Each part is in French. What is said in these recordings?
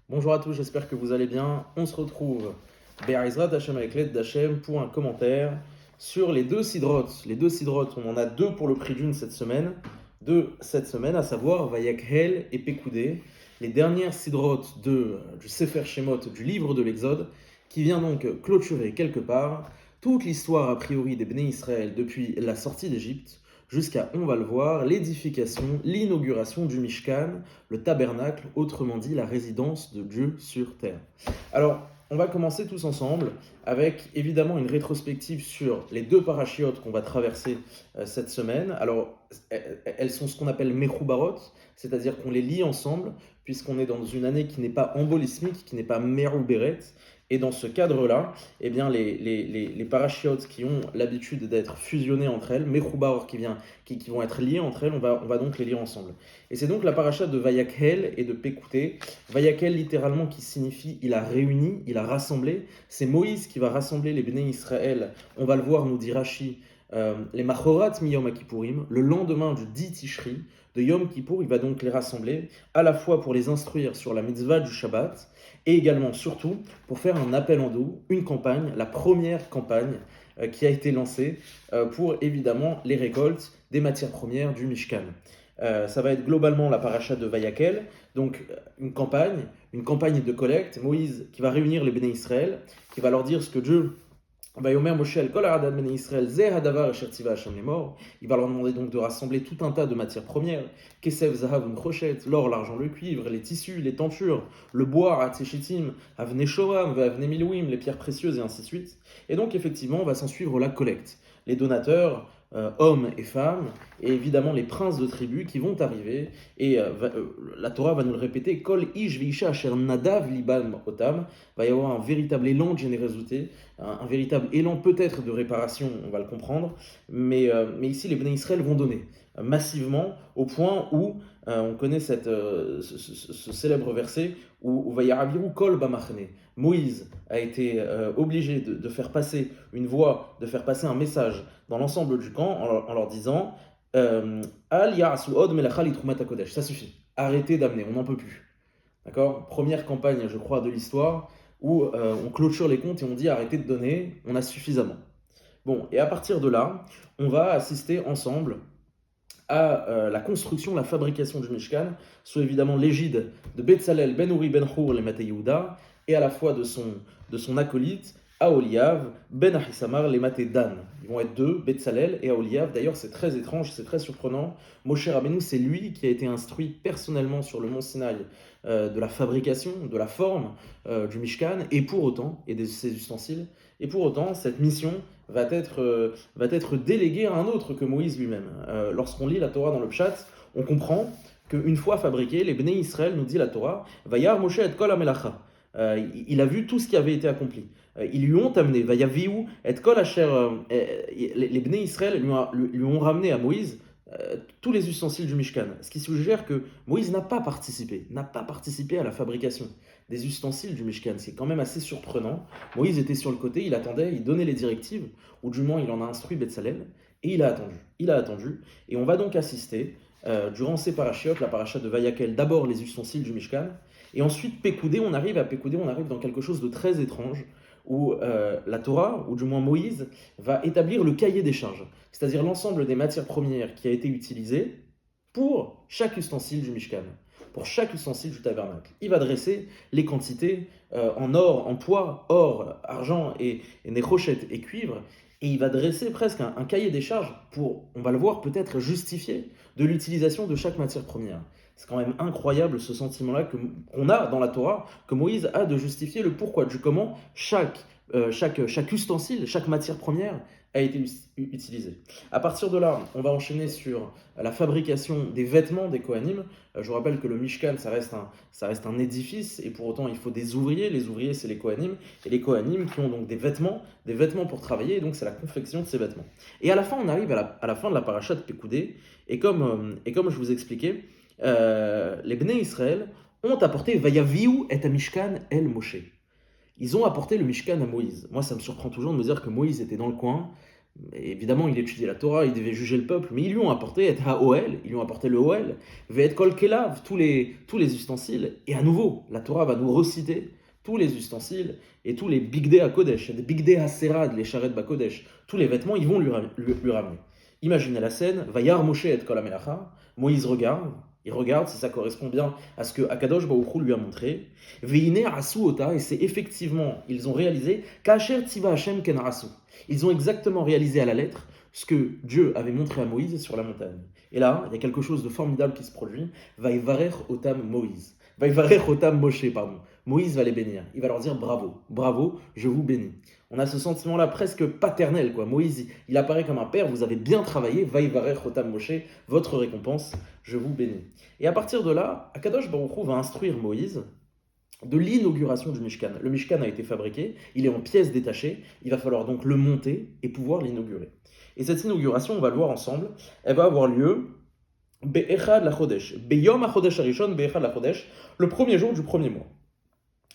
Bonjour à tous, j'espère que vous allez bien. On se retrouve Be'ezrat Hashem avec l'aide d'Hachem pour un commentaire sur les deux sidrotes. Les deux sidrotes, on en a deux pour le prix d'une cette semaine. Deux cette semaine, à savoir Vayakhel et Pekoudé, les dernières sidrotes du Sefer Shemot, du livre de l'Exode, qui vient donc clôturer quelque part toute l'histoire a priori des Bnei Israël depuis la sortie d'Égypte jusqu'à, on va le voir, l'édification, l'inauguration du Mishkan, le tabernacle, autrement dit la résidence de Dieu sur terre. Alors, on va commencer tous ensemble avec évidemment une rétrospective sur les deux parachiotes qu'on va traverser cette semaine. Alors, elles sont ce qu'on appelle Mechoubarot, c'est-à-dire qu'on les lie ensemble, puisqu'on est dans une année qui n'est pas embolismique, qui n'est pas Merouberet. Et dans ce cadre-là, eh bien, les parachiotes qui ont l'habitude d'être fusionnés entre elles, Mechoubarot qui vont être liés entre elles, on va donc les lire ensemble. Et c'est donc la paracha de Vayakhel et de Pekouté. Vayakhel littéralement qui signifie il a réuni, il a rassemblé. C'est Moïse qui va rassembler les Bnei Israël. On va le voir, nous dit Rashi, les Machorat mi Yom Kippourim, le lendemain du 10 Tishri, de Yom Kippour, il va donc les rassembler, à la fois pour les instruire sur la mitzvah du Shabbat, et également, surtout, pour faire un appel en dos, une campagne, la première campagne qui a été lancée pour évidemment les récoltes des matières premières du Mishkan. Ça va être globalement la paracha de Vayakhel, donc une campagne de collecte. Moïse qui va réunir les Béné Israël, qui va leur dire ce que Dieu Vayomer Moshe el kol ha'adat bnei Israël zeh hadavar asher tziva Hashem lemor. Il va leur demander donc de rassembler tout un tas de matières premières, kesef, zahav, nechoshet, l'or, l'argent, le cuivre, les tissus, les tentures, le bois, hatzeshitim, avnei shoram, avnei milouim, les pierres précieuses et ainsi de suite. Et donc effectivement, on va s'en suivre la collecte. Les donateurs, hommes et femmes, et évidemment les princes de tribus qui vont arriver, et la Torah va nous le répéter, Kol ish veisha asher nadav liban otam, va y avoir un véritable élan de générosité, un véritable élan peut-être de réparation, on va le comprendre, mais ici les Bnei Israël vont donner massivement au point où on connaît ce célèbre verset où Vayaraviru kol bamachne. Moïse a été obligé de faire passer une voix, de faire passer un message dans l'ensemble du camp en leur disant Al ya'asu od melacha litrumat hakodesh. Ça suffit. Arrêtez d'amener, on n'en peut plus. D'accord. Première campagne, je crois, de l'histoire où on clôture les comptes et on dit arrêtez de donner, on a suffisamment. Bon, et à partir de là, on va assister ensemble à la construction, la fabrication du Mishkan, sous évidemment l'égide de Betzalel ben Uri ben Hur le Maté Yehuda, et à la fois de son acolyte, Aholiav ben Ahisamar le Maté Dan. Ils vont être deux, Betzalel et Aholiav. D'ailleurs, c'est très étrange, c'est très surprenant. Moshe Rabbeinu, c'est lui qui a été instruit personnellement sur le mont Sinaï de la fabrication, de la forme du Mishkan, et pour autant, et de ses ustensiles, et pour autant, cette mission va être délégué à un autre que Moïse lui-même. Lorsqu'on lit la Torah dans le Pshat, on comprend qu'une fois fabriqué, les Bnei Israël, nous dit la Torah, Vayar Moshe et kol hamelacha. Il a vu tout ce qui avait été accompli. Ils lui ont amené, Vayaviu et kol asher. Les Bnei Israël lui ont ramené à Moïse tous les ustensiles du Mishkan. Ce qui suggère que Moïse n'a pas participé à la fabrication des ustensiles du Mishkan. C'est quand même assez surprenant. Moïse était sur le côté, il attendait, il donnait les directives, ou du moins il en a instruit Betzalel, et il a attendu. Il a attendu, et on va donc assister, durant ces parachiotes, la paracha de Vayakhel, d'abord les ustensiles du Mishkan, et ensuite Pekoudé, on arrive dans quelque chose de très étrange, où la Torah, ou du moins Moïse, va établir le cahier des charges, c'est-à-dire l'ensemble des matières premières qui a été utilisée pour chaque ustensile du Mishkan, pour chaque ustensile du tabernacle. Il va dresser les quantités en or, en poids, or, argent et nécrochette et cuivre, et il va dresser presque un cahier des charges pour, on va le voir, peut-être justifier de l'utilisation de chaque matière première. C'est quand même incroyable ce sentiment-là qu'on a dans la Torah, que Moïse a de justifier le pourquoi, du comment chaque ustensile, chaque matière première a été utilisée. À partir de là, on va enchaîner sur la fabrication des vêtements des Kohanim. Je vous rappelle que le Mishkan, ça reste un édifice, et pour autant, il faut des ouvriers. Les ouvriers, c'est les Kohanim, et les Kohanim qui ont donc des vêtements pour travailler, et donc c'est la confection de ces vêtements. Et à la fin, on arrive à la fin de la paracha de Pekoudé, et comme je vous expliquais, les Bnei Israël ont apporté Vayaviu et Mishkan el Moshe. Ils ont apporté le Mishkan à Moïse. Moi, ça me surprend toujours de me dire que Moïse était dans le coin, Et évidemment, il étudiait la Torah, il devait juger le peuple, mais ils lui ont apporté et ha'oel, ils lui ont apporté le Oel, ve'et kol kelav, tous les ustensiles. Et à nouveau, la Torah va nous reciter tous les ustensiles et tous les bigdei à Kodesh, des bigdei haserad, les charrettes bakodesh, tous les vêtements, ils vont lui ramener. Imaginez la scène, Vayar Moshe et kol hamelacha, Moïse regarde, il regarde si ça correspond bien à ce que Akadosh Baruch Hu lui a montré. Veine asu ota, et c'est effectivement, ils ont réalisé, Kacher tiva Hashem ken asu. Ils ont exactement réalisé à la lettre ce que Dieu avait montré à Moïse sur la montagne. Et là, il y a quelque chose de formidable qui se produit. Vaivarer otam Moïse. Vaivarer otam Moshe, pardon. Moïse va les bénir. Il va leur dire bravo, bravo, je vous bénis. On a ce sentiment-là presque paternel, quoi. Moïse, il apparaît comme un père, vous avez bien travaillé, Vaivarer otam Moshe, votre récompense, je vous bénis. Et à partir de là, Akadosh Baruch Hu va instruire Moïse de l'inauguration du Mishkan. Le Mishkan a été fabriqué, il est en pièces détachées, il va falloir donc le monter et pouvoir l'inaugurer. Et cette inauguration, on va le voir ensemble, elle va avoir lieu Be'echad la Chodesh, Beyom HaChodesh Harishon, Be'echad la Chodesh, le premier jour du premier mois.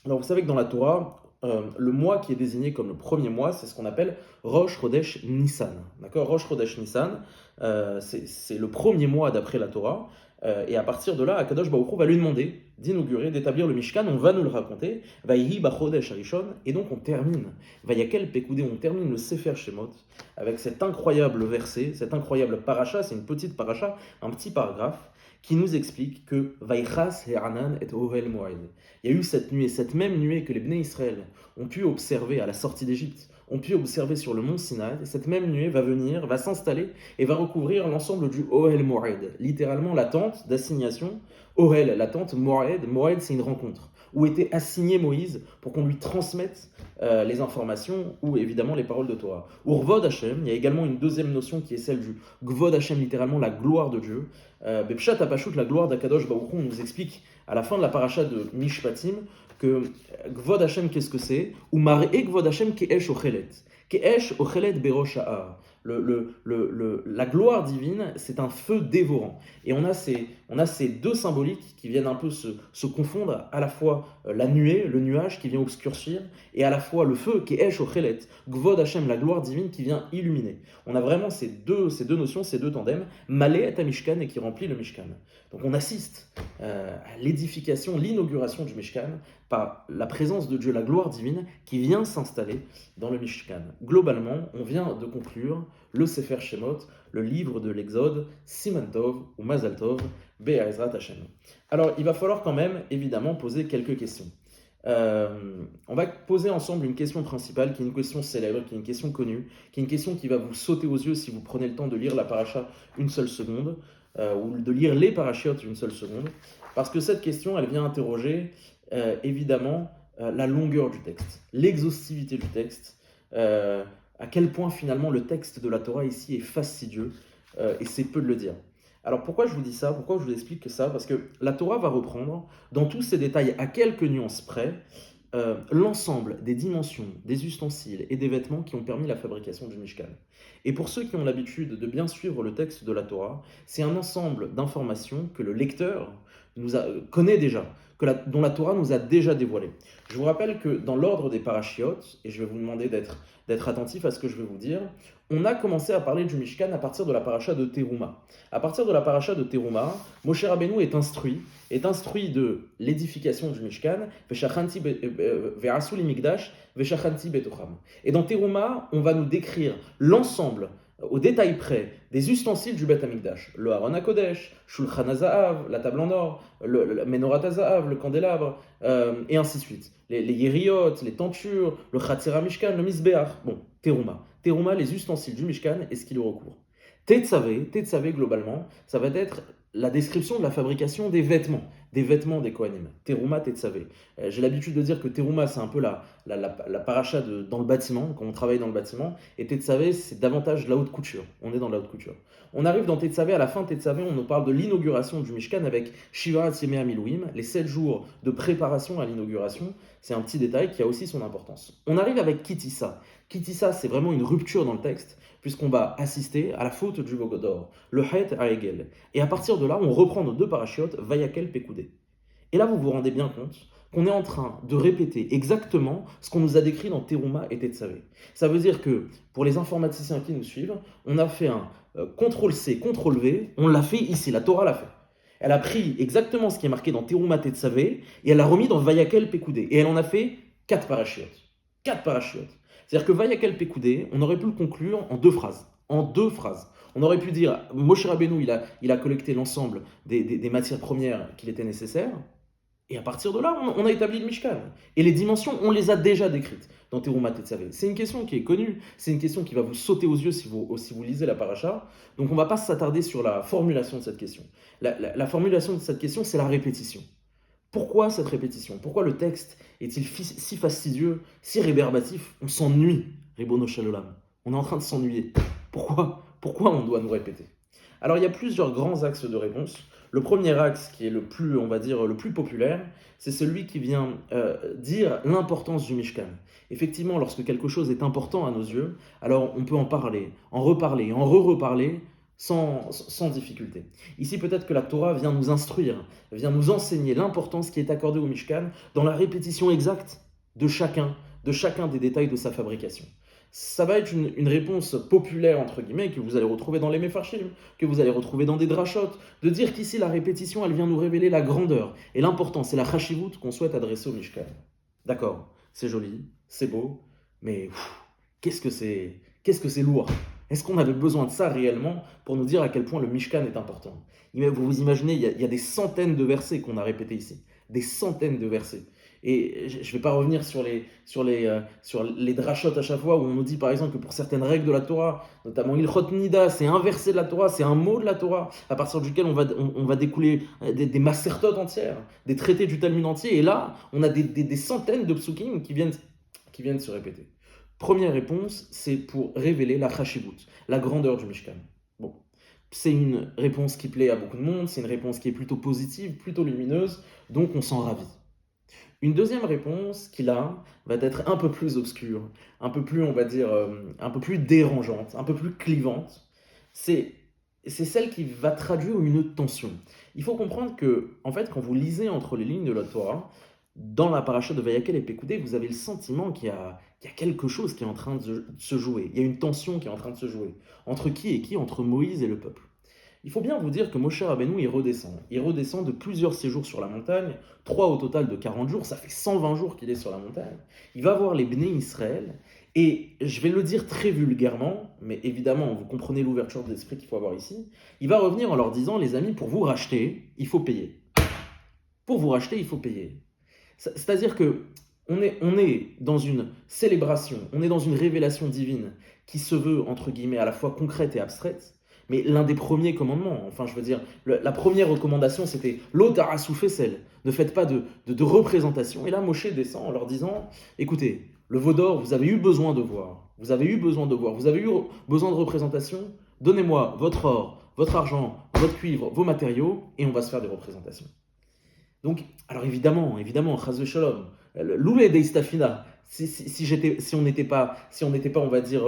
Alors vous savez que dans la Torah, le mois qui est désigné comme le premier mois, c'est ce qu'on appelle Rosh Chodesh Nissan. D'accord, Rosh Chodesh Nissan, c'est le premier mois d'après la Torah. Et à partir de là, Akadosh Baruch Hu va lui demander d'inaugurer, d'établir le Mishkan. On va nous le raconter. Vaïhi Bachodesh Harishon. Et donc on termine. Vayakel Pekoudé, on termine le Sefer Shemot avec cet incroyable verset, cette incroyable paracha. C'est une petite paracha, un petit paragraphe qui nous explique que Vaïchas He'anan et Ohel Moed. Il y a eu cette nuée, cette même nuée que les Bnei Israël ont pu observer à la sortie d'Égypte, ont pu observer sur le mont Sinaï. Cette même nuée va venir, va s'installer et va recouvrir l'ensemble du Ohel Moed, littéralement la tente d'assignation. Ohel, la tente, Moed, Moed c'est une rencontre, où était assigné Moïse pour qu'on lui transmette les informations ou évidemment les paroles de Torah. Urvod Hashem, il y a également une deuxième notion qui est celle du Gvod Hashem, littéralement la gloire de Dieu. Bepshat Apashut, la gloire d'Akadosh Baruch Hu, on nous explique à la fin de la paracha de Mishpatim que Gvod Hashem, qu'est-ce que c'est? Ou Mar'e Gvod Hashem Ke'esh Ochelet. Ke'esh Ochelet Berosh Ha'ar. La gloire divine, c'est un feu dévorant. Et on a ces deux symboliques qui viennent un peu se confondre, à la fois la nuée, le nuage qui vient obscurcir, et à la fois le feu qui est Esh Ochelet, Gvod Hashem, la gloire divine qui vient illuminer. On a vraiment ces deux notions, ces deux tandems, Malé et Mishkan, et qui remplit le Mishkan. Donc on assiste à l'édification, l'inauguration du Mishkan par la présence de Dieu, la gloire divine qui vient s'installer dans le Mishkan. Globalement, on vient de conclure le Sefer Shemot, le livre de l'Exode, Siman Tov ou Mazal Tov, Be'ezrat Hashem. Alors, il va falloir quand même, évidemment, poser quelques questions. On va poser ensemble une question principale, qui est une question célèbre, qui est une question connue, qui est une question qui va vous sauter aux yeux si vous prenez le temps de lire la paracha une seule seconde, ou de lire les parachiotes une seule seconde, parce que cette question, elle vient interroger, évidemment, la longueur du texte, l'exhaustivité du texte, à quel point finalement le texte de la Torah ici est fastidieux, et c'est peu de le dire. Alors pourquoi je vous dis ça? Pourquoi je vous explique que ça? Parce que la Torah va reprendre, dans tous ses détails, à quelques nuances près, l'ensemble des dimensions, des ustensiles et des vêtements qui ont permis la fabrication du Mishkan. Et pour ceux qui ont l'habitude de bien suivre le texte de la Torah, c'est un ensemble d'informations que le lecteur connaît déjà, dont la Torah nous a déjà dévoilé. Je vous rappelle que dans l'ordre des parachiotes, et je vais vous demander d'être attentif à ce que je vais vous dire, on a commencé à parler du Mishkan à partir de la paracha de Teruma. À partir de la paracha de Teruma, Moshe Rabbeinu est instruit de l'édification du Mishkan, et dans Teruma, on va nous décrire l'ensemble, au détail près, des ustensiles du Beth Amikdash. Le Haron HaKodesh, Shulchan HaZahav, la table en or, le Menorah HaZahav, le candélabre, et ainsi de suite. Les Yeriot, les tentures, le Chatzera Mishkan, le Mizbeach. Bon, Teruma. Teruma, les ustensiles du Mishkan et ce qui le recouvre. Tetzavé, globalement, ça va être la description de la fabrication des vêtements des Kohanim. Teruma, Tetzavé. J'ai l'habitude de dire que Teruma, c'est un peu la paracha dans le bâtiment, quand on travaille dans le bâtiment, et Tetzavé, c'est davantage la haute couture. On est dans la haute couture. On arrive dans Tetzavé, à la fin de Tetzavé, on nous parle de l'inauguration du Mishkan avec Shiva Yemei HaMiluim, les 7 jours de préparation à l'inauguration. C'est un petit détail qui a aussi son importance. On arrive avec Kitissa. Kitissa, c'est vraiment une rupture dans le texte, puisqu'on va assister à la faute du Vogodor, le Het Haegel. Et à partir de là, on reprend nos deux parachiotes, Vayakel Pekoudé. Et là, vous vous rendez bien compte qu'on est en train de répéter exactement ce qu'on nous a décrit dans Teruma et Tetzavé. Ça veut dire que, pour les informaticiens qui nous suivent, on a fait un CTRL-C, CTRL-V, on l'a fait ici, la Torah l'a fait. Elle a pris exactement ce qui est marqué dans Teruma Tetzavé et elle l'a remis dans Vayakel Pekoudé. Et elle en a fait 4 parachiotes. 4 parachiotes. C'est-à-dire que Vayakel Pekoudé, on aurait pu le conclure en 2 phrases. En 2 phrases. On aurait pu dire, Moshe Rabbeinu, il a collecté l'ensemble des matières premières qu'il était nécessaire. Et à partir de là, on a établi le Mishkan. Et les dimensions, on les a déjà décrites dans Teruma Tetzavé. C'est une question qui est connue, c'est une question qui va vous sauter aux yeux si vous lisez la paracha. Donc on ne va pas s'attarder sur la formulation de cette question. La formulation de cette question, c'est la répétition. Pourquoi cette répétition? Pourquoi le texte est-il si fastidieux, si rébarbatif? On s'ennuie, Ribono Shalolam. On est en train de s'ennuyer. Pourquoi on doit nous répéter? Alors il y a plusieurs grands axes de réponse. Le premier axe, qui est le plus, on va dire, le plus populaire, c'est celui qui vient dire l'importance du Mishkan. Effectivement, lorsque quelque chose est important à nos yeux, alors on peut en parler, en reparler, en re-reparler, sans difficulté. Ici, peut-être que la Torah vient nous instruire, vient nous enseigner l'importance qui est accordée au Mishkan dans la répétition exacte de chacun des détails de sa fabrication. Ça va être une réponse populaire, entre guillemets, que vous allez retrouver dans les Mefarshim, que vous allez retrouver dans des drachotes, de dire qu'ici, la répétition, elle vient nous révéler la grandeur et l'importance et la chashivut qu'on souhaite adresser au Mishkan. D'accord, c'est joli, c'est beau, mais qu'est-ce que c'est lourd? Est-ce qu'on avait besoin de ça réellement pour nous dire à quel point le Mishkan est important? Vous vous imaginez, il y a des centaines de versets qu'on a répétés ici. Des centaines de versets. Et je ne vais pas revenir sur les drachotes à chaque fois où on nous dit par exemple que pour certaines règles de la Torah, notamment Ilchot Nida, c'est un verset de la Torah, c'est un mot de la Torah, à partir duquel on va découler des masertot entières, des traités du Talmud entier. Et là, on a des centaines de psukim qui viennent se répéter. Première réponse, c'est pour révéler la chashivut, la grandeur du Mishkan. Bon, c'est une réponse qui plaît à beaucoup de monde, c'est une réponse qui est plutôt positive, plutôt lumineuse, donc on s'en ravit. Une deuxième réponse qui là va être un peu plus obscure, un peu plus, on va dire, un peu plus dérangeante, un peu plus clivante, c'est celle qui va traduire une tension. Il faut comprendre que, en fait, quand vous lisez entre les lignes de la Torah, dans la paracha de Vayakel et Pekoudé, vous avez le sentiment qu'il y a quelque chose qui est en train de se jouer. Il y a une tension qui est en train de se jouer. Entre qui et qui? Entre Moïse et le peuple. Il faut bien vous dire que Moshe Rabbeinu, il redescend. Il redescend de plusieurs séjours sur la montagne, 3 au total de 40 jours, ça fait 120 jours qu'il est sur la montagne. Il va voir les Bnei Israël, et je vais le dire très vulgairement, mais évidemment, vous comprenez l'ouverture d'esprit qu'il faut avoir ici. Il va revenir en leur disant, les amis, pour vous racheter, il faut payer. Pour vous racheter, il faut payer. C'est-à-dire que on est dans une célébration, on est dans une révélation divine qui se veut, entre guillemets, à la fois concrète et abstraite, mais l'un des premiers commandements, enfin je veux dire, la première recommandation c'était l'otarasu fessel, ne faites pas de représentation. Et là Moshe descend en leur disant, écoutez, le veau d'or, vous avez eu besoin de voir, vous avez eu besoin de représentation, donnez-moi votre or, votre argent, votre cuivre, vos matériaux, et on va se faire des représentations. Donc, alors évidemment, chas v'shalom, l'oulé deistafina, si on n'était pas, on va dire,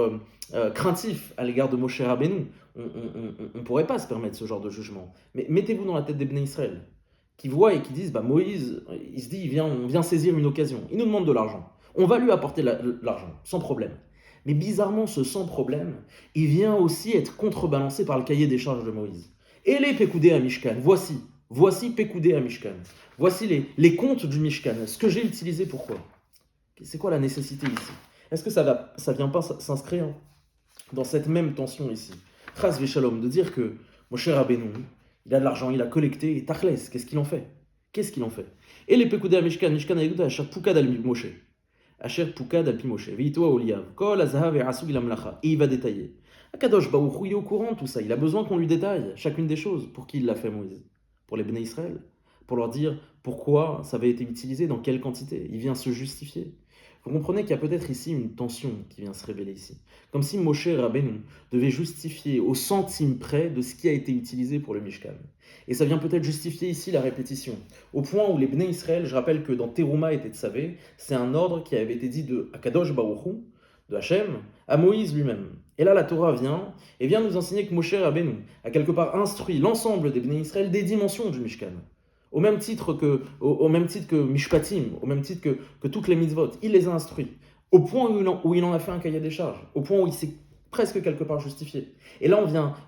craintif à l'égard de Moshe Rabbeinu, on ne pourrait pas se permettre ce genre de jugement. Mais mettez-vous dans la tête des Bnei Israël, qui voient et qui disent, bah Moïse, il se dit, on vient saisir une occasion, il nous demande de l'argent, on va lui apporter l'argent, sans problème. Mais bizarrement, ce sans problème, il vient aussi être contrebalancé par le cahier des charges de Moïse. Et les Pekoudé à Mishkan, voici Pekoudé à Mishkan. Voici les comptes du Mishkan. Ce que j'ai utilisé, pourquoi? C'est quoi la nécessité ici? Est-ce que ça vient pas s'inscrire dans cette même tension ici? Chas v'shalom, de dire que Moshe Rabbeinu, il a de l'argent, il a collecté, et Tachles, qu'est-ce qu'il en fait? Et les Pekoudé à Mishkan Ayuda, Asher Pukad al Moshe. Asher Pukad al Moshe. Veito Oliav. Kol Azahav et Asug Lamlacha. Et il va détailler. Akadosh Baruch Hu, il est au courant de tout ça. Il a besoin qu'on lui détaille chacune des choses. Pour qui il l'a fait, Moïse? Pour les Bnei Israël. Pour leur dire pourquoi ça avait été utilisé, dans quelle quantité. Il vient se justifier. Vous comprenez qu'il y a peut-être ici une tension qui vient se révéler ici. Comme si Moshe Rabbeinu devait justifier au centime près de ce qui a été utilisé pour le Mishkan. Et ça vient peut-être justifier ici la répétition. Au point où les Bnei Israël, je rappelle que dans Teruma et Tetzavé, c'est un ordre qui avait été dit de Akadosh Baruch Hu, de Hachem, à Moïse lui-même. Et là, la Torah vient nous enseigner que Moshe Rabbeinu a quelque part instruit l'ensemble des Bnei Israël des dimensions du Mishkan. au même titre que Mishpatim, au même titre que toutes les mitzvot. Il les a instruits, au point où il en a fait un cahier des charges, au point où il s'est presque quelque part justifié. Et là,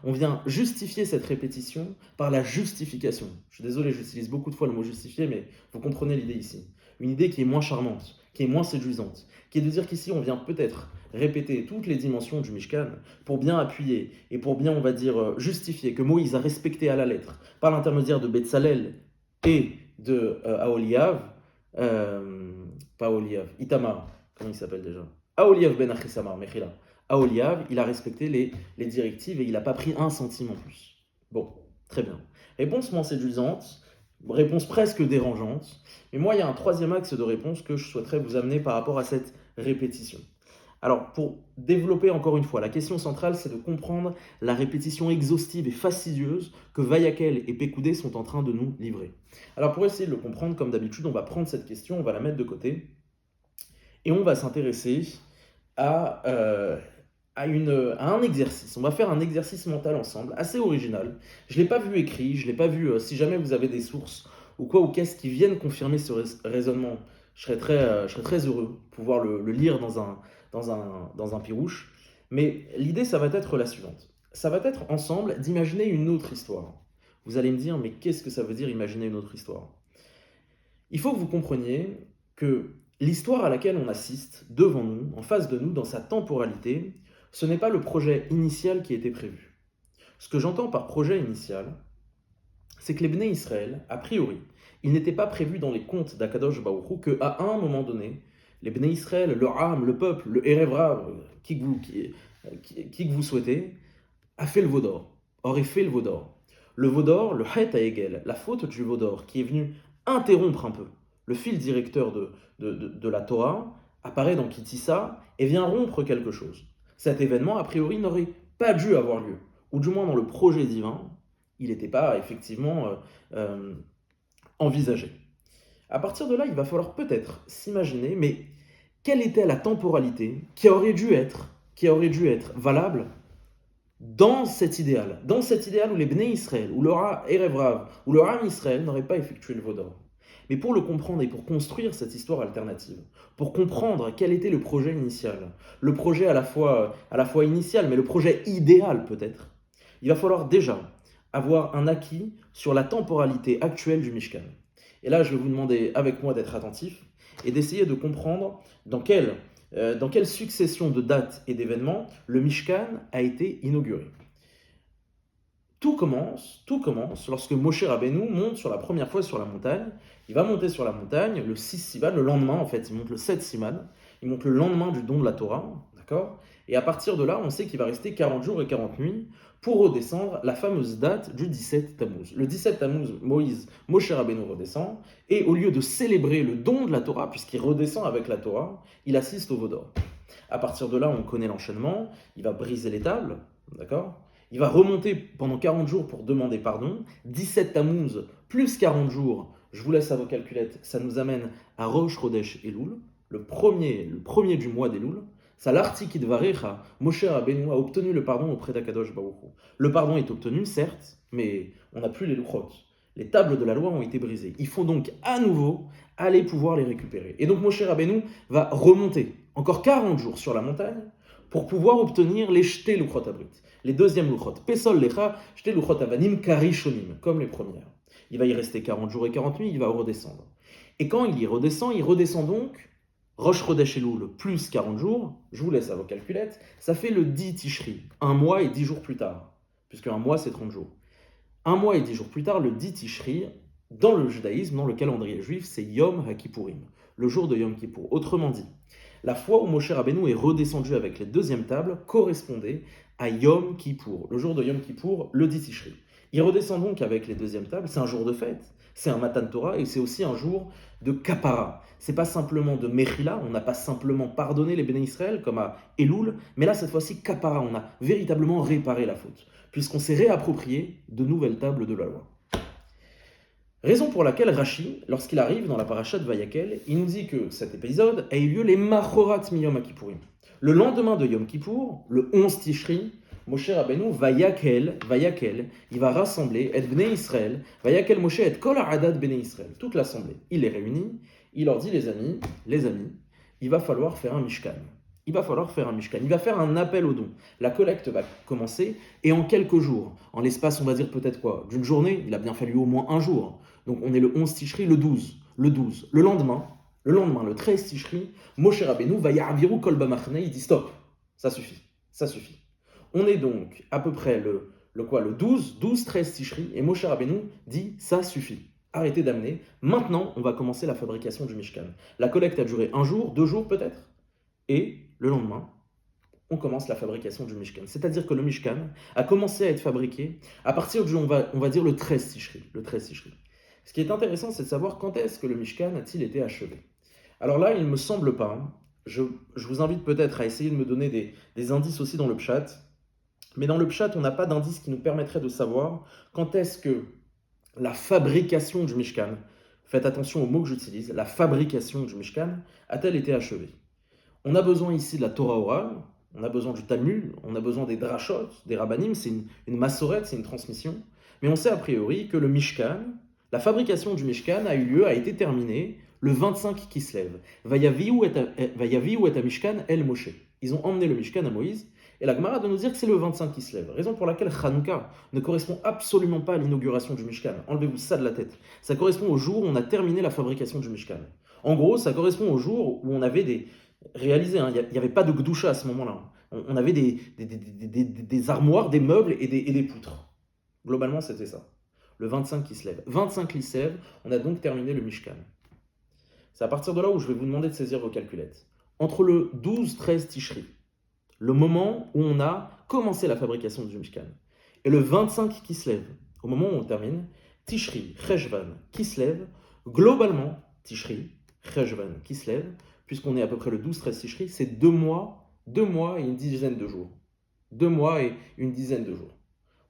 on vient justifier cette répétition par la justification. Je suis désolé, j'utilise beaucoup de fois le mot justifier, mais vous comprenez l'idée ici. Une idée qui est moins charmante, qui est moins séduisante, qui est de dire qu'ici, on vient peut-être répéter toutes les dimensions du Mishkan pour bien appuyer et pour bien, on va dire, justifier que Moïse a respecté à la lettre, par l'intermédiaire de Betzalel et de Aholiav, pas Aholiav, Itamar, comment il s'appelle déjà Aholiav ben Achisamar, Mechila. Aholiav, il a respecté les directives et il n'a pas pris un centime en plus. Bon, très bien. Réponse moins séduisante, réponse presque dérangeante, mais moi il y a un troisième axe de réponse que je souhaiterais vous amener par rapport à cette répétition. Alors, pour développer encore une fois, la question centrale, c'est de comprendre la répétition exhaustive et fastidieuse que Vayakel et Pécoudé sont en train de nous livrer. Alors, pour essayer de le comprendre, comme d'habitude, on va prendre cette question, on va la mettre de côté, et on va s'intéresser à un exercice. On va faire un exercice mental ensemble, assez original. Je ne l'ai pas vu écrit, je ne l'ai pas vu, si jamais vous avez des sources ou quoi, ou qu'est-ce qui viennent confirmer ce raisonnement, je serais très heureux de pouvoir le lire dans un pirouche. Mais l'idée, ça va être la suivante. Ça va être ensemble d'imaginer une autre histoire. Vous allez me dire, mais qu'est-ce que ça veut dire imaginer une autre histoire? Il faut que vous compreniez que l'histoire à laquelle on assiste devant nous, en face de nous, dans sa temporalité, ce n'est pas le projet initial qui était prévu. Ce que j'entends par projet initial, c'est que les Bnei Israël, a priori, ils n'étaient pas prévus dans les contes d'Akadosh Baruch Hu qu'à un moment donné, les Bnei Israël, le Ham, le peuple, le Erev Rav, qui que vous souhaitez, a fait le Vaudor, aurait fait le Vaudor. Le Vaudor, le Het Haegel, la faute du Vaudor, qui est venue interrompre un peu le fil directeur de la Torah, apparaît dans Kitissa et vient rompre quelque chose. Cet événement, a priori, n'aurait pas dû avoir lieu, ou du moins dans le projet divin, il n'était pas effectivement envisagé. À partir de là, il va falloir peut-être s'imaginer, mais quelle était la temporalité qui aurait dû être valable dans cet idéal où les Bnei Israël, où le Erev Rav, où le Ham Israël n'aurait pas effectué le Vaudor. Mais pour le comprendre et pour construire cette histoire alternative, pour comprendre quel était le projet initial, le projet à la fois initial, mais le projet idéal peut-être, il va falloir déjà avoir un acquis sur la temporalité actuelle du Mishkan. Et là, je vais vous demander avec moi d'être attentif et d'essayer de comprendre dans quelle succession de dates et d'événements le Mishkan a été inauguré. Tout commence lorsque Moshe Rabbeinu monte sur la première fois sur la montagne. Il va monter sur la montagne le 6 Sivan, le lendemain en fait, il monte le 7 Sivan, il monte le lendemain du don de la Torah, d'accord? Et à partir de là, on sait qu'il va rester 40 jours et 40 nuits pour redescendre la fameuse date du 17 Tammuz. Le 17 Tammuz, Moshe Rabbeinu redescend, et au lieu de célébrer le don de la Torah, puisqu'il redescend avec la Torah, il assiste au Vaudor. À partir de là, on connaît l'enchaînement, il va briser les tables, d'accord? Il va remonter pendant 40 jours pour demander pardon. 17 Tammuz plus 40 jours, je vous laisse à vos calculettes, ça nous amène à Rosh Chodesh Elul, le premier du mois d'Elul. Ça l'artikid varecha, Moshe Rabbeinu a obtenu le pardon auprès d'Akadosh Baruch Hu. Le pardon est obtenu, certes, mais on n'a plus les louchot. Les tables de la loi ont été brisées. Il faut donc à nouveau aller pouvoir les récupérer. Et donc Moshe Rabbeinu va remonter encore 40 jours sur la montagne pour pouvoir obtenir les Shte Luchot Abrit, les deuxièmes Luchot. Pesol Lecha, Shte Luchot Avanim Karishonim, comme les premières. Il va y rester 40 jours et 40 nuits, il va redescendre. Et quand il redescend donc Rosh Chodesh Elul plus 40 jours, je vous laisse à vos calculettes, ça fait le 10 Tishri, un mois et 10 jours plus tard, puisque un mois c'est 30 jours. Un mois et 10 jours plus tard, le 10 Tishri, dans le judaïsme, dans le calendrier juif, c'est Yom HaKippourim, le jour de Yom Kippour. Autrement dit, la fois où Moshe Rabbeinu est redescendu avec les deuxièmes tables correspondait à Yom Kippour, le jour de Yom Kippour, le 10 Tishri. Il redescend donc avec les deuxièmes tables, c'est un jour de fête, c'est un Matan Torah et c'est aussi un jour de Kapara. C'est pas simplement de Mechila, on n'a pas simplement pardonné les Béné Israël comme à Elul, mais là cette fois-ci Kapara, on a véritablement réparé la faute, puisqu'on s'est réapproprié de nouvelles tables de la loi. Raison pour laquelle Rashi, lorsqu'il arrive dans la paracha de Vayakel, il nous dit que cet épisode a eu lieu les Machorat mi Yom Kippourim. Le lendemain de Yom Kippour, le 11 Tishri, Moshe Rabbeinu vayakel, il va rassembler et Bnei Israël, vayakel Moshe et kol ha'adad Bnei Israël, toute l'assemblée. Il les réunit, il leur dit les amis, il va falloir faire un mishkan. Il va faire un appel aux dons. La collecte va commencer et en quelques jours, en l'espace on va dire peut-être quoi, d'une journée, il a bien fallu au moins un jour. Donc on est le 11 Tishri, le 12. Le lendemain, le 13 Tishri, Moshe Rabbeinu va ya'aviru kol bamachne, il dit stop, ça suffit. On est donc à peu près le 12-13 Tishri, et Moshe Rabbeinu dit ça suffit. Arrêtez d'amener. Maintenant, on va commencer la fabrication du Mishkan. La collecte a duré un jour, 2 jours peut-être, et le lendemain, on commence la fabrication du Mishkan. C'est-à-dire que le Mishkan a commencé à être fabriqué à partir du, on va dire le 13 Tishri. Ce qui est intéressant, c'est de savoir quand est-ce que le Mishkan a-t-il été achevé. Alors là, il ne me semble pas, je vous invite peut-être à essayer de me donner des indices aussi dans le Pshat, mais dans le Pshat, on n'a pas d'indice qui nous permettrait de savoir quand est-ce que la fabrication du Mishkan, faites attention au mot que j'utilise, la fabrication du Mishkan a-t-elle été achevée? On a besoin ici de la Torah orale, on a besoin du Talmud, on a besoin des drashot, des rabbanim, c'est une massorette, c'est une transmission, mais on sait a priori que le Mishkan, la fabrication du Mishkan a eu lieu, a été terminée le 25 Kislev. Vayaviu et Mishkan el Moshe. Ils ont emmené le Mishkan à Moïse, et la Gemara de nous dire que c'est le 25 Kislev. Raison pour laquelle Hanouka ne correspond absolument pas à l'inauguration du Mishkan. Enlevez-vous ça de la tête. Ça correspond au jour où on a terminé la fabrication du Mishkan. En gros, ça correspond au jour où on avait réalisé, il n'y avait pas de Gdusha à ce moment-là. On avait des armoires, des meubles et des poutres. Globalement, c'était ça. Le 25 Kislev. 25 Kislev, on a donc terminé le Mishkan. C'est à partir de là où je vais vous demander de saisir vos calculettes. Entre le 12-13 Tishri, le moment où on a commencé la fabrication du Mishkan, et le 25 Kislev, au moment où on termine, Tishri, Cheshvan, Kislev, globalement, Tishri, Cheshvan, Kislev, puisqu'on est à peu près le 12-13 Tishri, c'est 2 mois et une dizaine de jours. 2 mois et une dizaine de jours.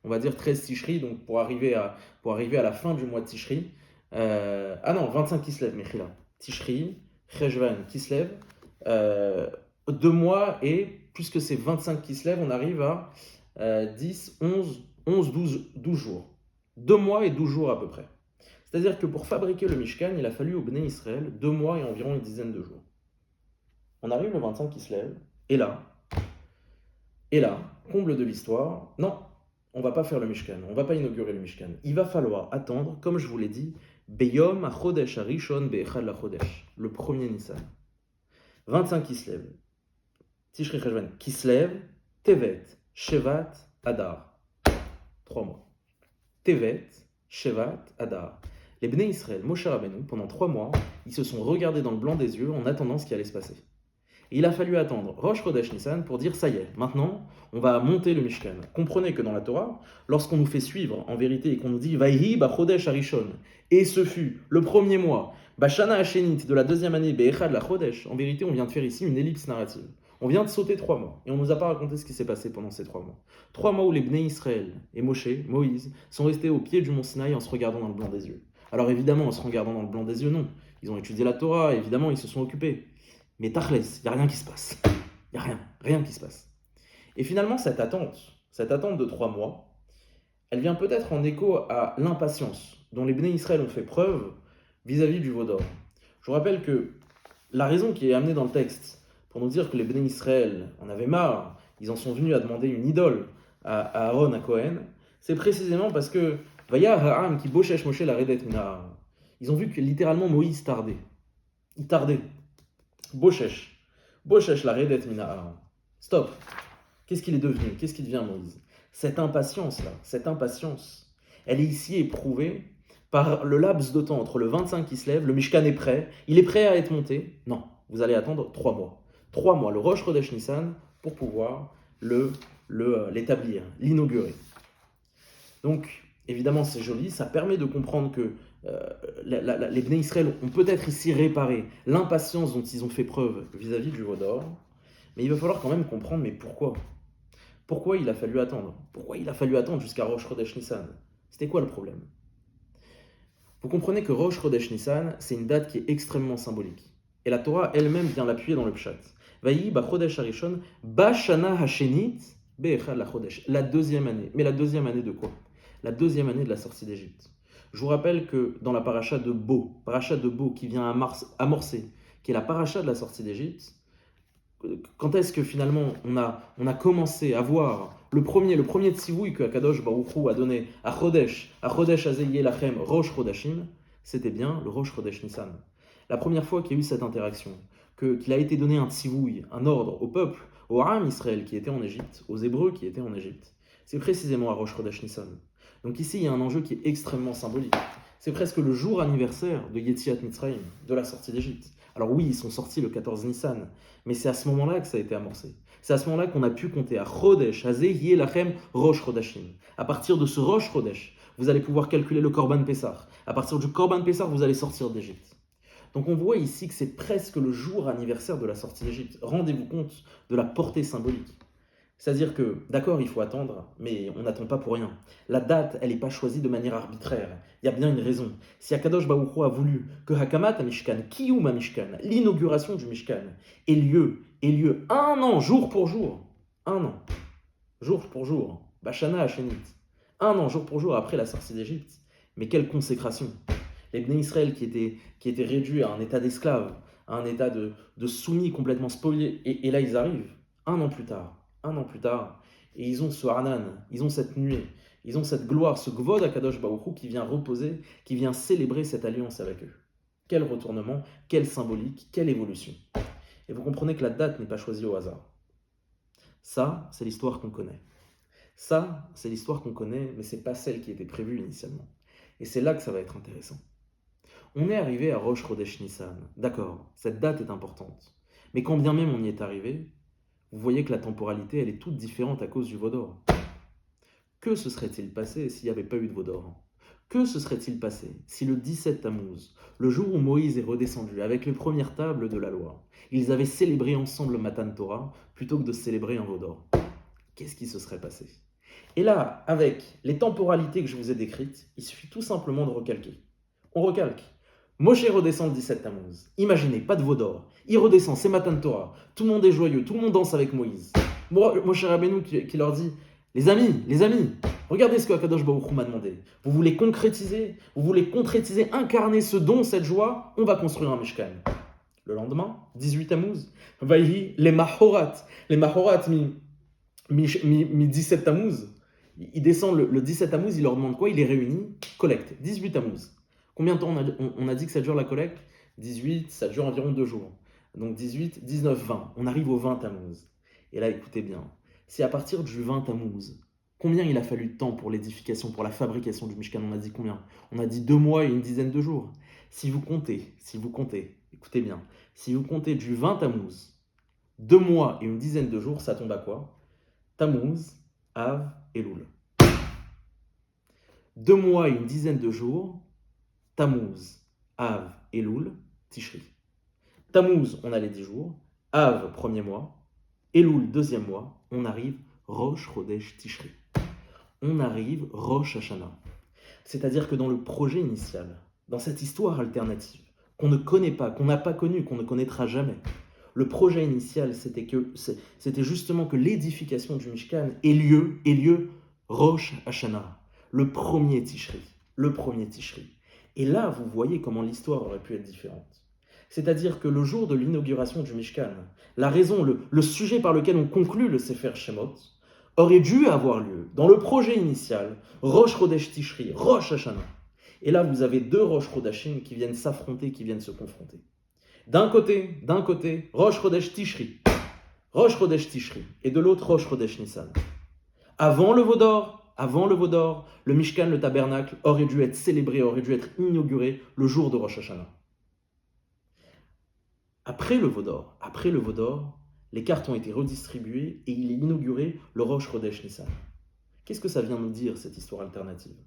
On va dire 13 Tishri, donc pour arriver à la fin du mois de Tishri. 25 Kislev, Mechila. Tishri, Cheshvan, Kislev. 2 mois et, puisque c'est 25 Kislev, on arrive à 10, 12 jours. 2 mois et 12 jours à peu près. C'est-à-dire que pour fabriquer le Mishkan, il a fallu au Bnei Israël 2 mois et environ une dizaine de jours. On arrive le 25 Kislev, et là, comble de l'histoire, non, on ne va pas faire le Mishkan, on ne va pas inaugurer le Mishkan. Il va falloir attendre, comme je vous l'ai dit, Beyom HaChodesh HaRishon Be'echad LaChodesh, le premier Nissan. 25 Kislev, Tishri Cheshvan, Kislev, Tevet, Shevat, Adar. 3 mois. Tevet, Shevat, Adar. Les Bnei Israël, Moshe Rabbeinu, pendant 3 mois, ils se sont regardés dans le blanc des yeux en attendant ce qui allait se passer. Et il a fallu attendre Rosh Chodesh Nissan pour dire ça y est, maintenant on va monter le Mishkan. Comprenez que dans la Torah, lorsqu'on nous fait suivre en vérité et qu'on nous dit Vayhi Bachodesh Harishon, et ce fut le premier mois, Bashana Hashenit de la deuxième année, Be'echad la Chodesh, en vérité on vient de faire ici une ellipse narrative. On vient de sauter 3 mois et on ne nous a pas raconté ce qui s'est passé pendant ces 3 mois. 3 mois où les Bnei Israël et Moïse, sont restés au pied du mont Sinaï en se regardant dans le blanc des yeux. Alors évidemment, en se regardant dans le blanc des yeux, non. Ils ont étudié la Torah, évidemment, ils se sont occupés. Mais Tachles, il n'y a rien qui se passe. Il n'y a rien qui se passe. Et finalement, cette attente de 3 mois, elle vient peut-être en écho à l'impatience dont les Bnei Israël ont fait preuve vis-à-vis du veau d'or. Je vous rappelle que la raison qui est amenée dans le texte pour nous dire que les Bnei Israël en avaient marre, ils en sont venus à demander une idole à Aaron, à Cohen, c'est précisément parce que Vaya Ha'am qui boshesh Moshe la redet mina. Ils ont vu que littéralement Moïse tardait. Il tardait. Boshesh la redet mina. Stop. Qu'est-ce qu'il est devenu? Qu'est-ce qu'il devient Moïse? Cette impatience-là, elle est ici éprouvée par le laps de temps entre le 25 qui se lève, le Mishkan est prêt, il est prêt à être monté. Non, vous allez attendre 3 mois. 3 mois, le Rosh Chodesh Nissan, pour pouvoir l'établir, l'inaugurer. Donc, évidemment, c'est joli, ça permet de comprendre que les Bnei Israël ont peut-être ici réparé l'impatience dont ils ont fait preuve vis-à-vis du veau d'or, mais il va falloir quand même comprendre, mais pourquoi? Pourquoi il a fallu attendre? Pourquoi il a fallu attendre jusqu'à Rosh Chodesh Nissan? C'était quoi le problème? Vous comprenez que Rosh Chodesh Nissan, c'est une date qui est extrêmement symbolique. Et la Torah elle-même vient l'appuyer dans le Pshat. Vayi ba Chodesh Harishon ba Shana Hashenit Be'echad la Chodesh, la deuxième année. Mais la deuxième année de quoi? La deuxième année de la sortie d'Égypte. Je vous rappelle que dans la paracha de Bo qui vient amorcer, qui est la paracha de la sortie d'Égypte, quand est-ce que finalement on a commencé à voir le premier tzivouï que Akadosh Baruch Hu a donné à Chodesh Azeyeh Lachem Rosh Chodashim, c'était bien le Rosh Chodesh Nissan. La première fois qu'il y a eu cette interaction, qu'il a été donné un tzivouï, un ordre au peuple, au Ham Israël qui était en Égypte, aux Hébreux qui étaient en Égypte, c'est précisément à Rosh Chodesh Nissan. Donc ici il y a un enjeu qui est extrêmement symbolique. C'est presque le jour anniversaire de Yetziat Mitzrayim, de la sortie d'Égypte. Alors oui, ils sont sortis le 14 Nissan, mais c'est à ce moment-là que ça a été amorcé. C'est à ce moment-là qu'on a pu compter à Chodesh, Azeh, Lachem, Rosh Chodashim. À partir de ce Rosh Chodesh, vous allez pouvoir calculer le Korban Pessah. À partir du Korban Pessah, vous allez sortir d'Égypte. Donc on voit ici que c'est presque le jour anniversaire de la sortie d'Égypte. Rendez-vous compte de la portée symbolique. C'est-à-dire que, d'accord, il faut attendre, mais on n'attend pas pour rien. La date, elle n'est pas choisie de manière arbitraire. Il y a bien une raison. Si Akadosh Baruch Hu a voulu que Hakamat Mishkan, Kiyum Mishkan, l'inauguration du Mishkan, ait lieu un an, jour pour jour, un an, jour pour jour, Bashana Hashanit, un an, jour pour jour après la sortie d'Égypte, mais quelle consécration! Les Bnei Israël qui étaient réduits à un état d'esclaves, à un état de soumis complètement spoliés, et là ils arrivent, un an plus tard, et ils ont ce Hanan, ils ont cette nuée, ils ont cette gloire, ce Gvod Akadosh Baruch Hu qui vient reposer, qui vient célébrer cette alliance avec eux. Quel retournement, quelle symbolique, quelle évolution. Et vous comprenez que la date n'est pas choisie au hasard. Ça, c'est l'histoire qu'on connaît. Ça, c'est l'histoire qu'on connaît, mais ce n'est pas celle qui était prévue initialement. Et c'est là que ça va être intéressant. On est arrivé à Rosh Chodesh Nissan. D'accord, cette date est importante. Mais quand bien même on y est arrivé, vous voyez que la temporalité, elle est toute différente à cause du Vaudor. Que se serait-il passé s'il n'y avait pas eu de Vaudor? Que se serait-il passé si le 17 Tammuz, le jour où Moïse est redescendu avec les premières tables de la loi, ils avaient célébré ensemble le Matan Torah plutôt que de célébrer un Vaudor? Qu'est-ce qui se serait passé? Et là, avec les temporalités que je vous ai décrites, il suffit tout simplement de recalquer. On recalque. Moshe redescend le 17 Tammuz. Imaginez, pas de veau d'or. Il redescend, c'est Matan Torah. Tout le monde est joyeux, tout le monde danse avec Moïse. Moshe Rabbeinu qui leur dit, les amis, regardez ce que Akadosh Baruch Hu m'a demandé. Vous voulez concrétiser, incarner ce don, cette joie, on va construire un Mishkan. Le lendemain, 18 Tammuz, Vaïhi, les Mahorat mi 17 Tammuz. Il descend le 17 Tammuz, il leur demande quoi? Il les réunit, collecte, 18 Tammuz. Combien de temps on a dit que ça dure la collecte? 18, ça dure environ 2 jours. Donc 18, 19, 20. On arrive au 20 Tammuz. Et là, écoutez bien. Si à partir du 20 Tammuz, combien il a fallu de temps pour l'édification, pour la fabrication du Mishkan? On a dit combien? On a dit 2 mois et une dizaine de jours. Si vous comptez, écoutez bien, si vous comptez du 20 Tammuz, 2 mois et une dizaine de jours, ça tombe à quoi? Tammuz, Av, Elul. 2 mois et une dizaine de jours, Tammuz, Av, Elul, Tishri. Tammuz, on a les 10 jours. Av, premier mois. Elul, deuxième mois. On arrive Rosh Chodesh Tishri. On arrive Rosh Hashanah. C'est-à-dire que dans le projet initial, dans cette histoire alternative, qu'on ne connaît pas, qu'on n'a pas connue, qu'on ne connaîtra jamais, le projet initial, c'était justement que l'édification du Mishkan ait lieu Rosh Hashanah, le premier Tishri. Et là, vous voyez comment l'histoire aurait pu être différente. C'est-à-dire que le jour de l'inauguration du Mishkan, la raison, le sujet par lequel on conclut le Sefer Shemot, aurait dû avoir lieu dans le projet initial, Rosh Chodesh Tishri, Rosh Hashanah. Et là, vous avez 2 Rosh Chodashim qui viennent s'affronter, qui viennent se confronter. D'un côté, Rosh Chodesh Tishri, et de l'autre, Rosh Chodesh Nissan. Avant le Vaudor, le Mishkan, le tabernacle, aurait dû être célébré, aurait dû être inauguré le jour de Rosh Hashanah. Après le Vaudor, les cartes ont été redistribuées et il est inauguré le Rosh Chodesh Nissan. Qu'est-ce que ça vient nous dire, cette histoire alternative?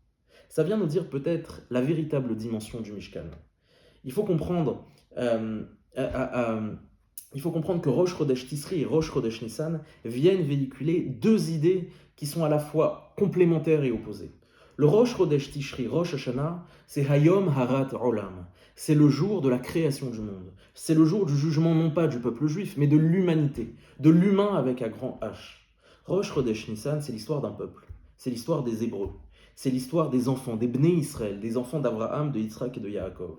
Ça vient nous dire peut-être la véritable dimension du Mishkan. Il faut comprendre que Rosh Chodesh Tisri et Rosh Chodesh Nissan viennent véhiculer 2 idées qui sont à la fois complémentaires et opposées. Le Rosh Chodesh Tishri, Rosh Hashanah, c'est Hayom Harat Olam. C'est le jour de la création du monde. C'est le jour du jugement non pas du peuple juif, mais de l'humanité, de l'humain avec un grand H. Rosh Chodesh Nissan, c'est l'histoire d'un peuple. C'est l'histoire des Hébreux. C'est l'histoire des enfants, des Bnei Israël, des enfants d'Abraham, de Yitzhak et de Yaakov.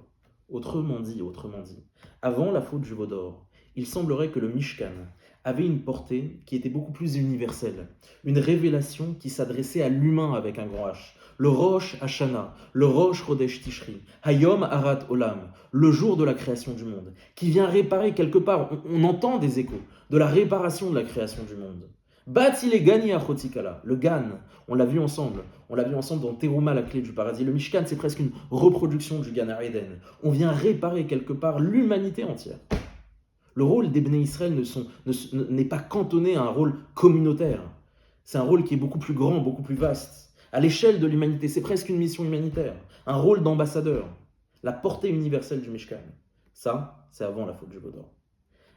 Autrement dit, avant la faute du veau d'or, il semblerait que le Mishkan avait une portée qui était beaucoup plus universelle, une révélation qui s'adressait à l'humain avec un grand H. Le Rosh Hashanah, le Rosh Chodesh Tishri, Hayom Arat Olam, le jour de la création du monde, qui vient réparer quelque part, on entend des échos de la réparation de la création du monde. Batile Gani Achotikala, le Gan, on l'a vu ensemble dans Teruma, la clé du paradis. Le Mishkan, c'est presque une reproduction du Gan Eden. On vient réparer quelque part l'humanité entière. Le rôle des Bnei Israël n'est pas cantonné à un rôle communautaire. C'est un rôle qui est beaucoup plus grand, beaucoup plus vaste. À l'échelle de l'humanité, c'est presque une mission humanitaire, un rôle d'ambassadeur. La portée universelle du Mishkan. Ça, c'est avant la faute du veau d'or.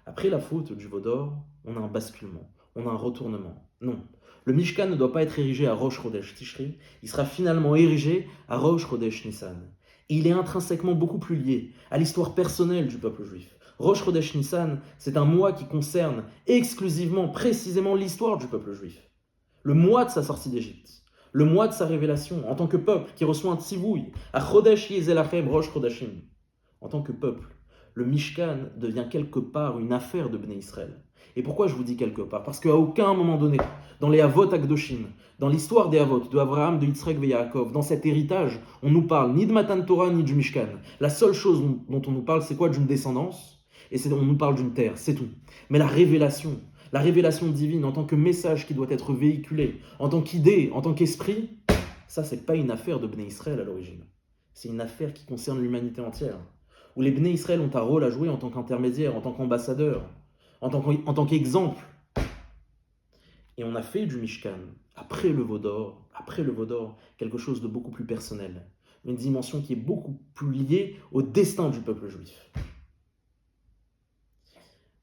Après la faute du veau d'or, on a un basculement, on a un retournement. Non, le Mishkan ne doit pas être érigé à Rosh Chodesh Tishri, il sera finalement érigé à Rosh Chodesh Nissan. Et il est intrinsèquement beaucoup plus lié à l'histoire personnelle du peuple juif. Rosh Chodesh Nissan, c'est un mois qui concerne exclusivement, précisément l'histoire du peuple juif. Le mois de sa sortie d'Égypte, le mois de sa révélation en tant que peuple qui reçoit un tzivouï, à Chodesh Yezelachem Rosh Chodashim. En tant que peuple, le Mishkan devient quelque part une affaire de Bnei Israël. Et pourquoi je vous dis quelque part? Parce qu'à aucun moment donné, dans les Havot Akdoshim, dans l'histoire des Havot, de Abraham, de Yitzhak et Yaakov, dans cet héritage, on nous parle ni de Matan Torah ni du Mishkan. La seule chose dont on nous parle, c'est quoi? D'une descendance, et on nous parle d'une terre, c'est tout. Mais la révélation divine en tant que message qui doit être véhiculé, en tant qu'idée, en tant qu'esprit, ça, c'est pas une affaire de Bnei Israël à l'origine. C'est une affaire qui concerne l'humanité entière. Où les Bnei Israël ont un rôle à jouer en tant qu'intermédiaire, en tant qu'ambassadeur, en tant qu'exemple. Et on a fait du Mishkan, après le veau d'or, quelque chose de beaucoup plus personnel. Une dimension qui est beaucoup plus liée au destin du peuple juif.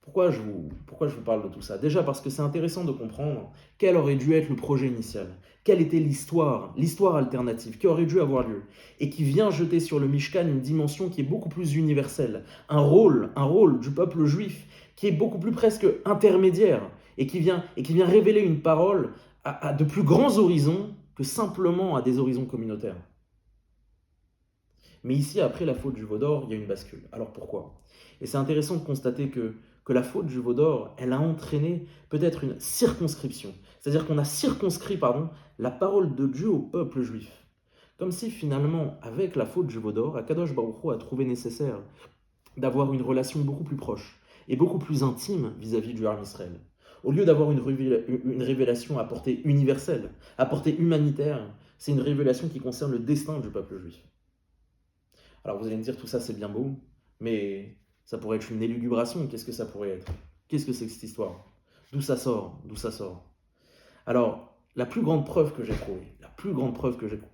Pourquoi je vous parle de tout ça? Déjà parce que c'est intéressant de comprendre quel aurait dû être le projet initial, quelle était l'histoire alternative qui aurait dû avoir lieu, et qui vient jeter sur le Mishkan une dimension qui est beaucoup plus universelle, un rôle du peuple juif qui est beaucoup plus presque intermédiaire, et qui vient révéler une parole à de plus grands horizons que simplement à des horizons communautaires. Mais ici, après la faute du veau d'or, il y a une bascule. Alors pourquoi? Et c'est intéressant de constater que la faute du veau d'or, elle a entraîné peut-être une circonscription. C'est-à-dire qu'on a circonscrit la parole de Dieu au peuple juif. Comme si finalement, avec la faute du veau d'or, Akadosh Baruch Hu a trouvé nécessaire d'avoir une relation beaucoup plus proche et beaucoup plus intime vis-à-vis du Ham Israël. Au lieu d'avoir une révélation à portée universelle, à portée humanitaire, c'est une révélation qui concerne le destin du peuple juif. Alors vous allez me dire, tout ça c'est bien beau, mais ça pourrait être une élugubration. Qu'est-ce que ça pourrait être? Qu'est-ce que c'est que cette histoire? D'où ça sort? Alors, la plus grande preuve que j'ai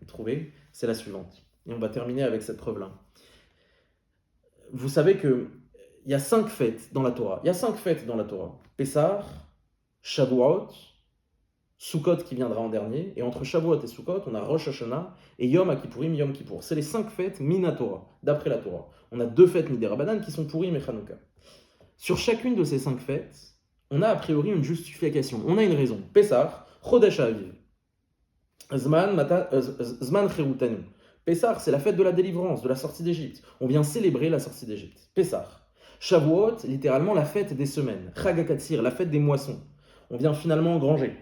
trouvée, c'est la suivante. Et on va terminer avec cette preuve-là. Vous savez qu'il y a 5 fêtes dans la Torah. Pessah, Shavuot, Sukkot qui viendra en dernier, et entre Shavuot et Sukkot, on a Rosh Hashanah et Yom Kippourim, Yom Kippour. C'est les 5 fêtes Mina Torah, d'après la Torah. On a 2 fêtes Midei Rabbanan qui sont Purim et Chanukah. Sur chacune de ces 5 fêtes, on a a priori une justification, on a une raison. Pessah, Chodesh Aviv, Zman Cherutanu. Pessah, c'est la fête de la délivrance, de la sortie d'Égypte. On vient célébrer la sortie d'Égypte. Pessah. Shavuot, littéralement la fête des semaines. Chag HaKatsir, la fête des moissons. On vient finalement engranger.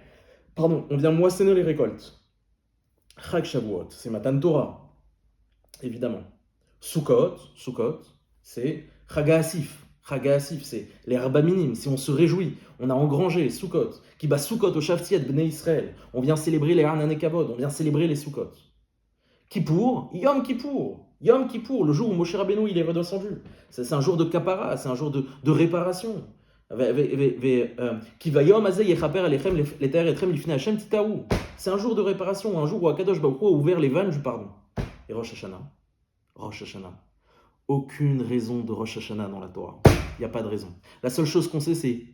On vient moissonner les récoltes. Chag Shavuot, c'est Matan Torah, évidemment. Sukkot, c'est Chag HaAsif. Chag HaAsif, c'est les Arba Minim, si on se réjouit, on a engrangé Sukkot. Qui bat Sukkot au Shavtiet Bnei Israël. On vient célébrer les Hanan et Kavod, on vient célébrer les Sukkot. Kippour, Yom Kippour, le jour où Moshe Rabbeinu il est redescendu. C'est un jour de kapara, c'est un jour de réparation. C'est un jour de réparation, un jour où Akadosh Baruch Hu a ouvert les vannes du pardon. Et Rosh Hashanah. Aucune raison de Rosh Hashanah dans la Torah. Il n'y a pas de raison. La seule chose qu'on sait, c'est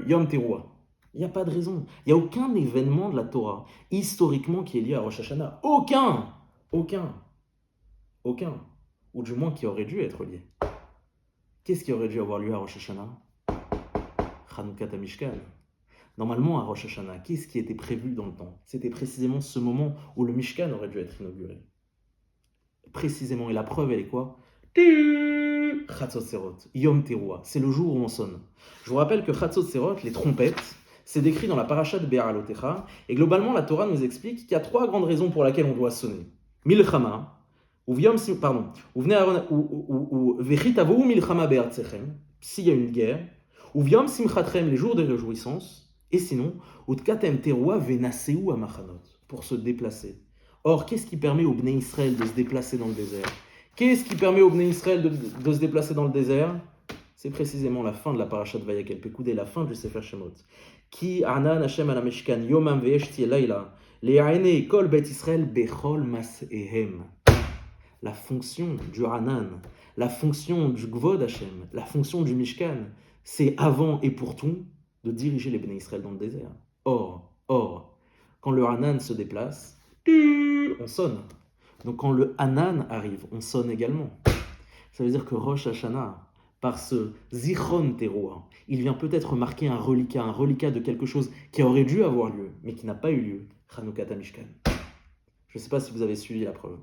Yom Teruah. Il n'y a pas de raison. Il n'y a aucun événement de la Torah historiquement qui est lié à Rosh Hashanah. Aucun. Ou du moins qui aurait dû être lié. Qu'est-ce qui aurait dû avoir lieu à Rosh Hashanah? Chanukah Mishkan. Normalement, à Rosh Hashanah, qu'est-ce qui était prévu dans le temps? C'était précisément ce moment où le Mishkan aurait dû être inauguré. Précisément, et la preuve, elle est quoi? Chatzot Serot, Yom Teruah, c'est le jour où on sonne. Je vous rappelle que Chatzot Serot, les trompettes, c'est décrit dans la paracha de Be'alotecha, et globalement, la Torah nous explique qu'il y a 3 grandes raisons pour lesquelles on doit sonner. Milchama, ou Vechitavou Milchama Be'artsechem, s'il y a une guerre, ou Viom Simchatrem, les jours de réjouissance, et sinon, Utkatem Teruah Venaseu Amachanot, pour se déplacer. Or, qu'est-ce qui permet au Bnei Israël de se déplacer dans le désert? Qu'est-ce qui permet au Bnei Israël de se déplacer dans le désert? C'est précisément la fin de la parasha de Vayakel Pekudé, la fin du Sefer Shemot. Ki anan Hashem ala Mishkan yomam ve'eshti layla le'aine kol bet Israël bechol mas'ehem. La fonction du Hanan, la fonction du Gvod Hashem, la fonction du Mishkan, c'est avant et pour tout de diriger les Bnei Israël dans le désert. Or, quand le Hanan se déplace, on sonne. Donc quand le Hanan arrive, on sonne également. Ça veut dire que Rosh Hashanah, par ce Zichron Teruah, il vient peut-être marquer un reliquat de quelque chose qui aurait dû avoir lieu, mais qui n'a pas eu lieu. Chanukata Mishkan. Je ne sais pas si vous avez suivi la preuve.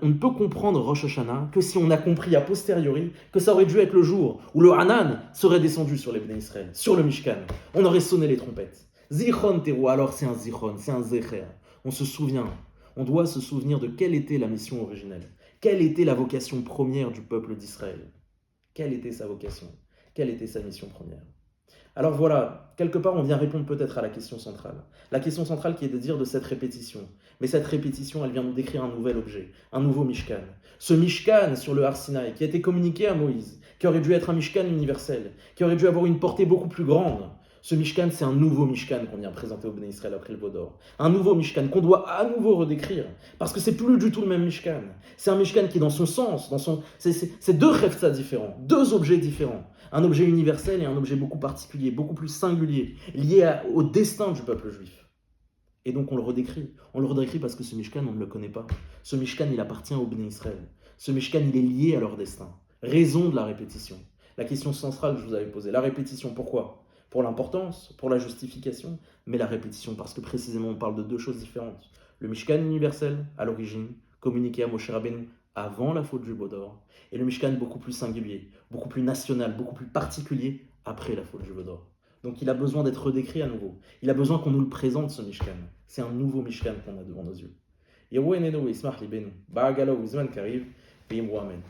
On ne peut comprendre Rosh Hashanah que si on a compris a posteriori que ça aurait dû être le jour où le Hanan serait descendu sur les Bnei Israël, sur le Mishkan. On aurait sonné les trompettes. Zichron Teruah, alors c'est un Zichron, c'est un Zecher. On se souvient. On doit se souvenir de quelle était la mission originelle. Quelle était la vocation première du peuple d'Israël? Quelle était sa vocation? Quelle était sa mission première? Alors voilà, quelque part on vient répondre peut-être à la question centrale. La question centrale qui est de dire de cette répétition. Mais cette répétition, elle vient nous décrire un nouvel objet, un nouveau Mishkan. Ce Mishkan sur le Har Sinaï qui a été communiqué à Moïse, qui aurait dû être un Mishkan universel, qui aurait dû avoir une portée beaucoup plus grande. Ce Mishkan, c'est un nouveau Mishkan qu'on vient présenter au Bnei Israël après le Vaudor. Un nouveau Mishkan qu'on doit à nouveau redécrire. Parce que c'est plus du tout le même Mishkan. C'est un Mishkan qui, dans son sens, c'est 2 Chefza différents, 2 objets différents. Un objet universel et un objet beaucoup particulier, beaucoup plus singulier, lié au destin du peuple juif. Et donc on le redécrit. On le redécrit parce que ce Mishkan, on ne le connaît pas. Ce Mishkan, il appartient au Bnei Israël. Ce Mishkan, il est lié à leur destin. Raison de la répétition. La question centrale que je vous avais posée. La répétition, pourquoi? Pour l'importance, pour la justification, mais la répétition, parce que précisément on parle de 2 choses différentes. Le Mishkan universel, à l'origine, communiqué à Moshe Rabbeinu avant la faute du Vaudor, et le Mishkan beaucoup plus singulier, beaucoup plus national, beaucoup plus particulier après la faute du Vaudor. Donc il a besoin d'être redécrit à nouveau. Il a besoin qu'on nous le présente, ce Mishkan. C'est un nouveau Mishkan qu'on a devant nos yeux. Yahweh Neno Ismach Libenu, Ba'agalo Uzman Kariv, Amen.